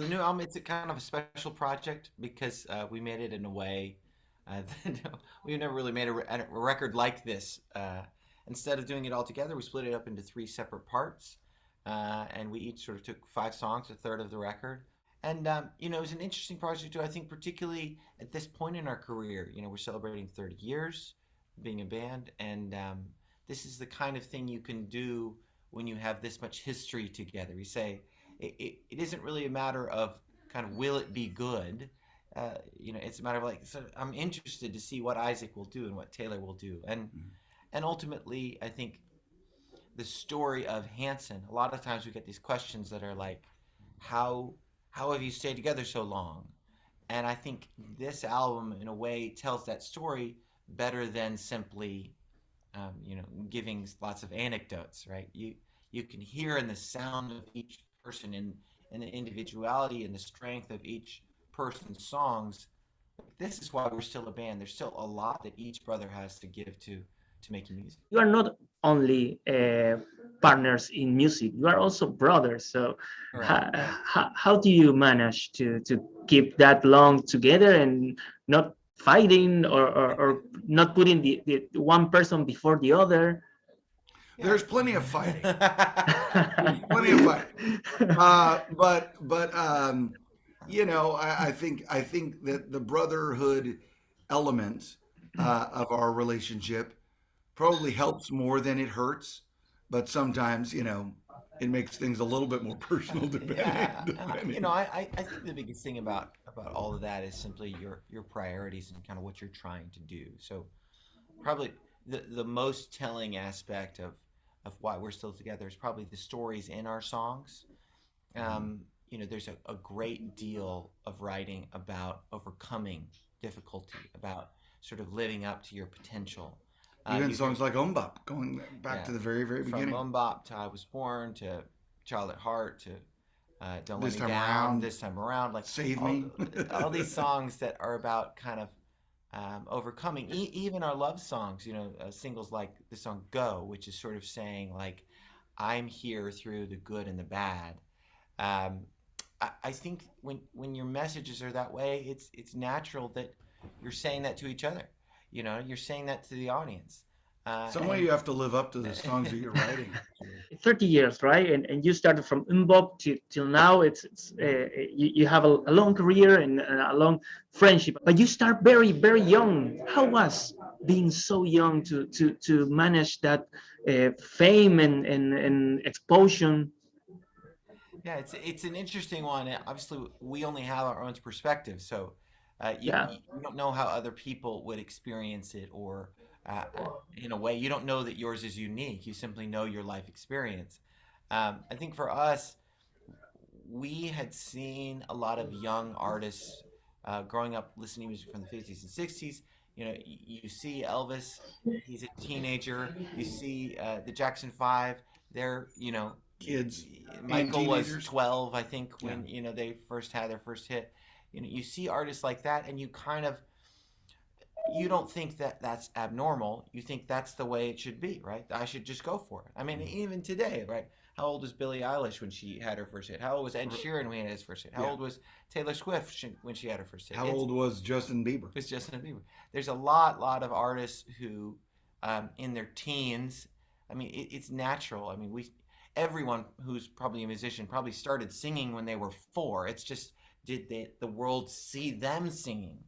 The new album, it's a kind of a special project because we made it in a way that we've never really made a record like this. Instead of doing it all together, we split it up into three separate parts, and we each sort of took five songs, a third of the record. And it was an interesting project too. I think particularly at this point in our career, we're celebrating 30 years being a band, and this is the kind of thing you can do when you have this much history together. You say it isn't really a matter of kind of will it be good. It's a matter of like, so I'm interested to see what Isaac will do and what Taylor will do, and ultimately, I think the story of Hanson. A lot of times we get these questions that are like, how how have you stayed together so long? And I think this album, in a way, tells that story better than simply, giving lots of anecdotes, right? You can hear in the sound of each person and the individuality and the strength of each person's songs. This is why we're still a band. There's still a lot that each brother has to give to making music. You are not only partners in music, you are also brothers. So Correct. how do you manage to keep that long together and not fighting or not putting the one person before the other? There's plenty of fighting. There's plenty of fighting. I think that the brotherhood element of our relationship probably helps more than it hurts, but sometimes it makes things a little bit more personal depending. Yeah, depending. I think the biggest thing about all of that is simply your priorities and kind of what you're trying to do. So probably the most telling aspect of why we're still together is probably the stories in our songs. There's a great deal of writing about overcoming difficulty, about sort of living up to your potential. Even You hear, songs like Umbop, going back yeah, to the very, very from beginning. MMMBop to I Was Born to Child at Heart to Don't Let This Me time Down, around, This Time Around, like Save all Me. all these songs that are about kind of overcoming. Even our love songs, singles like the song "Go," which is sort of saying like, "I'm here through the good and the bad." Um, I think when your messages are that way, it's natural that you're saying that to each other. You're saying that to the audience, Some way and you have to live up to the songs that you're writing. 30 years, right? And you started from Mbop till now. You have a long career and a long friendship, but you start very, very young. How was being so young to manage that fame and exposure? yeah, it's an interesting one. Obviously, we only have our own perspective, so Yeah. you don't know how other people would experience it, or in a way, you don't know that yours is unique. You simply know your life experience. I think for us, we had seen a lot of young artists growing up listening to music from the 50s and 60s. You see Elvis, he's a teenager. You see the Jackson Five, they're, Kids and Michael was teenagers. 12, I think, Yeah. when, they first had their first hit. You see artists like that, and you don't think that that's abnormal. You think that's the way it should be, right? I should just go for it. I mean, even today, right? How old was Billie Eilish when she had her first hit? How old was Ed Sheeran when he had his first hit? How Yeah. old was Taylor Swift when she had her first hit? How old was Justin Bieber? It's Justin Bieber. There's a lot of artists who, in their teens, I mean, it's natural. I mean, everyone who's probably a musician probably started singing when they were 4. It's just, did the world see them singing,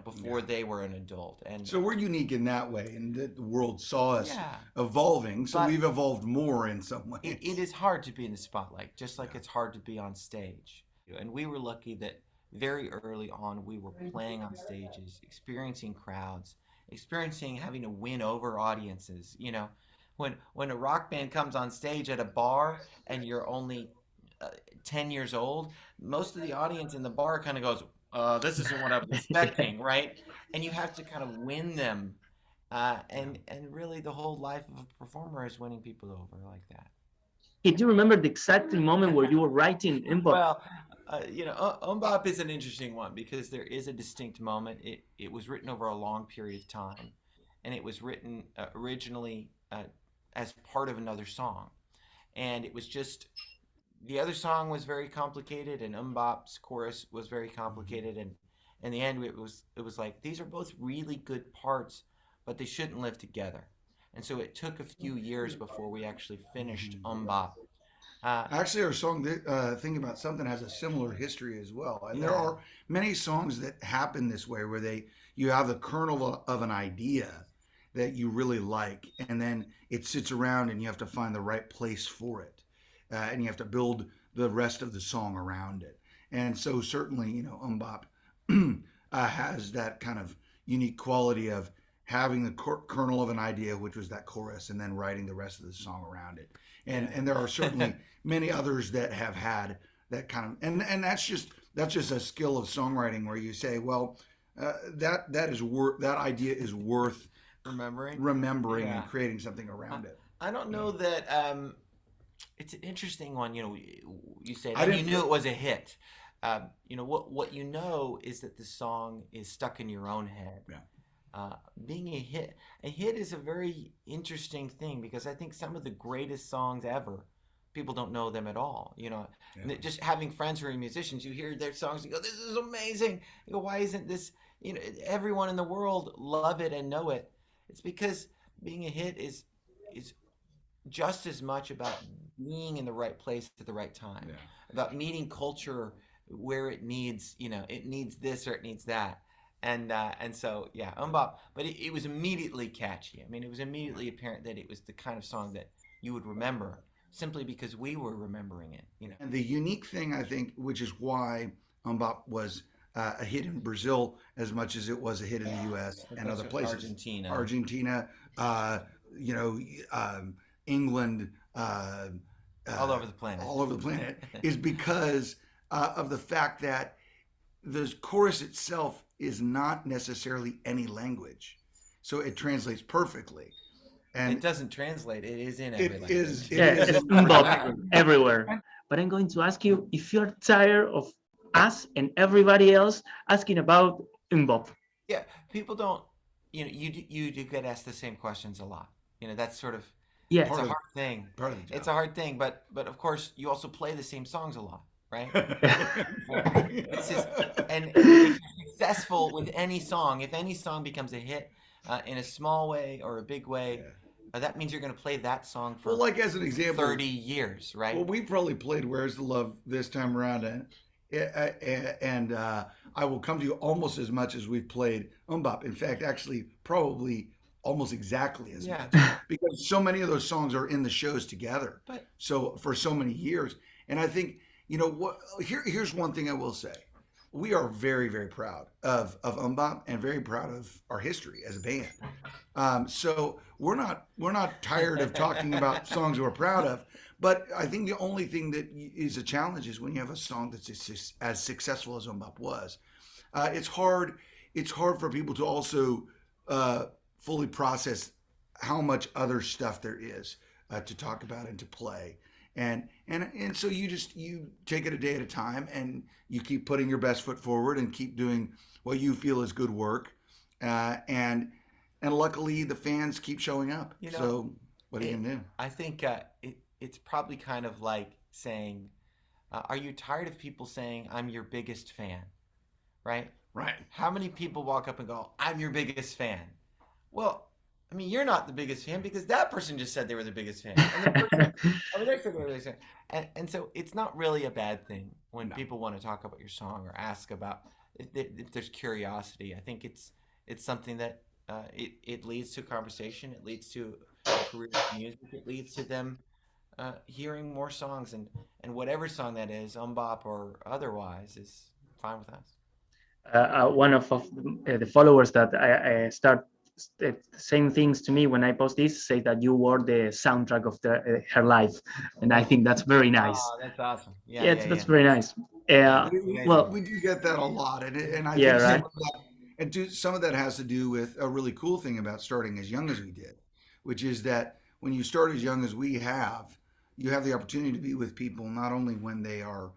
before Yeah. they were an adult? And So we're unique in that way, and that the world saw us yeah, evolving. So but we've evolved more in some ways. it is hard to be in the spotlight, just like Yeah. it's hard to be on stage. And we were lucky that very early on we were playing on stages, experiencing crowds, experiencing having to win over audiences. When a rock band comes on stage at a bar and you're only 10 years old, most of the audience in the bar kind of goes, this isn't what I was expecting, right? And you have to kind of win them. Yeah. And really, the whole life of a performer is winning people over like that. Can you remember the exact moment where you were writing Mbop? Well, Umbop is an interesting one because there is a distinct moment. It was written over a long period of time, and it was written originally as part of another song, and it was just the other song was very complicated, and MMMBop's chorus was very complicated, and in the end, it was like these are both really good parts, but they shouldn't live together. And so it took a few years before we actually finished MMMBop. Actually, our song "Thinking About Something" has a similar history as well, and there Yeah. are many songs that happen this way, where you have the kernel of an idea that you really like, and then it sits around, and you have to find the right place for it, and you have to build the rest of the song around it. And so, certainly, MMMBop has that kind of unique quality of having the kernel of an idea, which was that chorus, and then writing the rest of the song around it. And there are certainly many others that have had that kind of, and that's just a skill of songwriting, where you say, well, that idea is worth remembering Yeah. and creating something around it. I don't know that. It's an interesting one. You said, I and you didn't knew put- it was a hit. What you know is that the song is stuck in your own head. Yeah. Being a hit is a very interesting thing, because I think some of the greatest songs ever, people don't know them at all. Yeah. Just having friends who are musicians, you hear their songs, you go, "This is amazing." You go, "Why isn't this?" Everyone in the world love it and know it. It's because being a hit is just as much about being in the right place at the right time, Yeah. about meeting culture where it needs, it needs this or it needs that. And so, yeah, MMMBop, but it was immediately catchy. I mean, it was immediately apparent that it was the kind of song that you would remember, simply because we were remembering it. And the unique thing, I think, which is why MMMBop was a hit in Brazil as much as it was a hit in the U.S. and other places. Argentina, England, all over the planet. is because of the fact that the chorus itself is not necessarily any language, so it translates perfectly. And it doesn't translate. It is in every language. It Yeah, is it's in every MMMBop language. everywhere. But I'm going to ask you if you're tired of us and everybody else asking about MMMBop. Yeah, people don't. You do get asked the same questions a lot. That's sort of Yeah, it's a hard thing. Part of the job. It's a hard thing, but of course you also play the same songs a lot, right? And if you're successful with any song, if any song becomes a hit in a small way or a big way, that means you're going to play that song for Well, like as an example, 30 years, right? well, we probably played "Where's the Love" this time around, and I will come to you almost as much as we've played MMMBop. In fact, actually, probably almost exactly as Yeah. much, because so many of those songs are in the shows together. But So for so many years, and I think what. Here's one thing I will say: we are very, very proud of MMMBop and very proud of our history as a band. So we're not tired of talking about songs we're proud of. But I think the only thing that is a challenge is when you have a song that's as successful as MMMBop was. It's hard for people to also fully process how much other stuff there is to talk about and to play. And so you take it a day at a time, and you keep putting your best foot forward and keep doing what you feel is good work. And luckily the fans keep showing up. So what are you gonna do? I think it's probably kind of like saying, are you tired of people saying, "I'm your biggest fan"? Right? Right. How many people walk up and go, "I'm your biggest fan"? Well, I mean, you're not the biggest fan because that person just said they were the biggest fan. And the person over there said they were the biggest fan. And so it's not really a bad thing when people want to talk about your song or ask about if there's curiosity. I think it's something that it leads to conversation. It leads to a career in music. It leads to them hearing more songs, and whatever song that is, MMMBop or otherwise, is fine with us. One of the followers that I start saying things to me when I post this say that you were the soundtrack of her life, and I think that's very nice. Oh, that's awesome. That's very nice. Well, we do get that a lot, and I Yeah, think right. some of that has to do with a really cool thing about starting as young as we did, which is that when you start as young as we have, you have the opportunity to be with people not only when they are,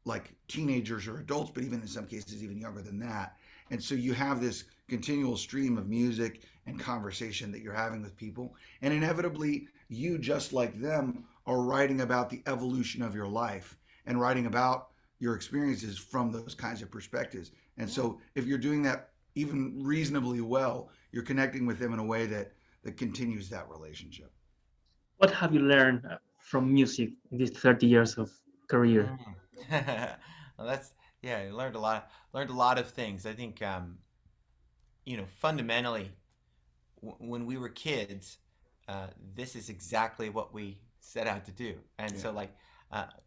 like teenagers or adults, but even in some cases even younger than that. And so you have this continual stream of music and conversation that you're having with people, and inevitably you, just like them, are writing about the evolution of your life and writing about your experiences from those kinds of perspectives. And so if you're doing that even reasonably well, you're connecting with them in a way that continues that relationship. What have you learned from music in these 30 years of career? Mm. Well, that's yeah. I learned a lot. Learned a lot of things. I think fundamentally, when we were kids, this is exactly what we set out to do. And Yeah. so, like,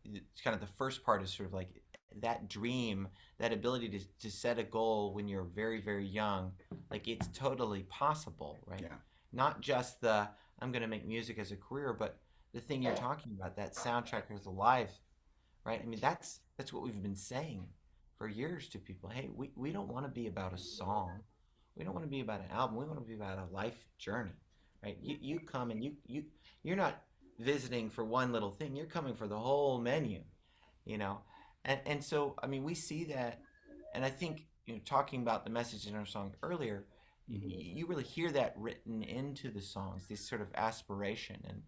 it's kind of the first part is sort of like that dream, that ability to set a goal when you're very, very young. Like, it's totally possible, right? Yeah. Not just the I'm going to make music as a career, but the thing you're talking about, that soundtrack of the life, right? I mean, that's what we've been saying for years to people. Hey, we don't want to be about a song. We don't want to be about an album. We want to be about a life journey, right? You come and you're not visiting for one little thing. You're coming for the whole menu, you know. And so I mean, we see that, and I think talking about the message in our song earlier, you really hear that written into the songs. This sort of aspiration and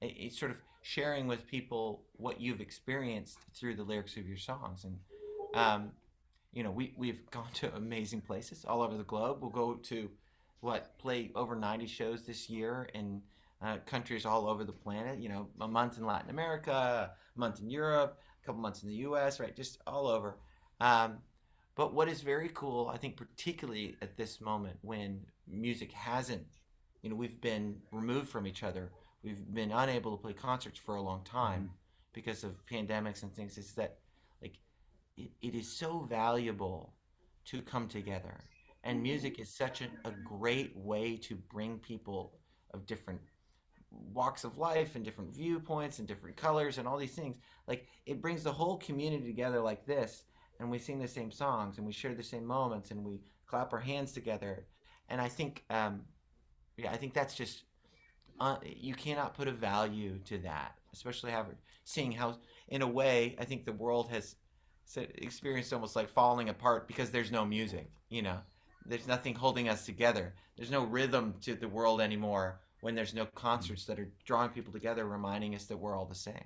it's sort of sharing with people what you've experienced through the lyrics of your songs. And we've gone to amazing places all over the globe. We'll go to play over 90 shows this year in countries all over the planet. A month in Latin America, a month in Europe, a couple months in the U.S. Right, just all over. But what is very cool, I think, particularly at this moment when music hasn't, we've been removed from each other. We've been unable to play concerts for a long time because of pandemics and things. Is that like it is so valuable to come together, and music is such a great way to bring people of different walks of life and different viewpoints and different colors and all these things. Like, it brings the whole community together like this, and we sing the same songs and we share the same moments and we clap our hands together. And I think I think that's just you cannot put a value to that, especially seeing how, in a way, I think the world has experienced almost like falling apart because there's no music. There's nothing holding us together. There's no rhythm to the world anymore when there's no concerts that are drawing people together, reminding us that we're all the same.